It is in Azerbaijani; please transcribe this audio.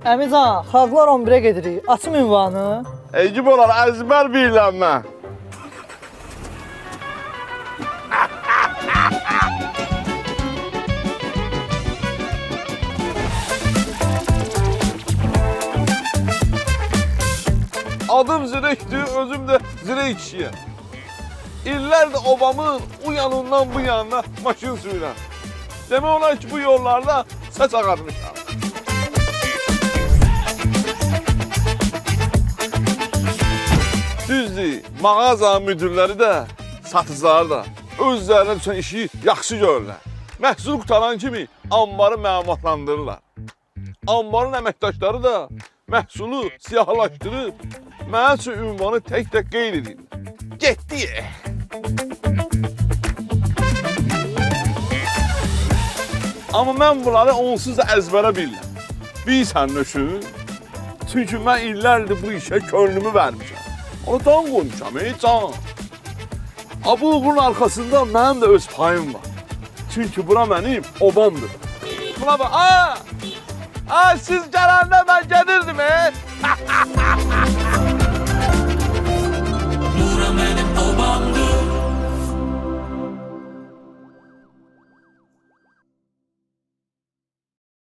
Əmican, xalqlar 11-ə gedirik. Açım ünvanı. Ecib olar, əzbər birlənmə. Adım Zirəkdir, özüm də Zirək kişiyəm. İllərdir obamın o yanından bu yanına maşın sürürəm. Demək olar ki, bu yollarda səs ağarmışam. Düzdür, mağaza müdürləri də, satıcıları da özlərinə düşən işi yaxşı görürlər. Məhsul qutaran kimi ambarı məlumatlandırırlar. Ambarın əməkdaşları da məhsulu siyahlaşdırıb, mənə üçün ünvanı tək-tək qeyd edirlər. Getdi. Amma mən bunları onsuz da əzbərə bilirəm. Bilirsən nöşün? Çünki mən illərdir bu işə könlümü vermişəm. Onu can qoymuşam, can. Bu uğurun arxasında mənim də öz payım var. Çünki bura mənim obamdır. Buna bax, siz gələndə mən gedirdim,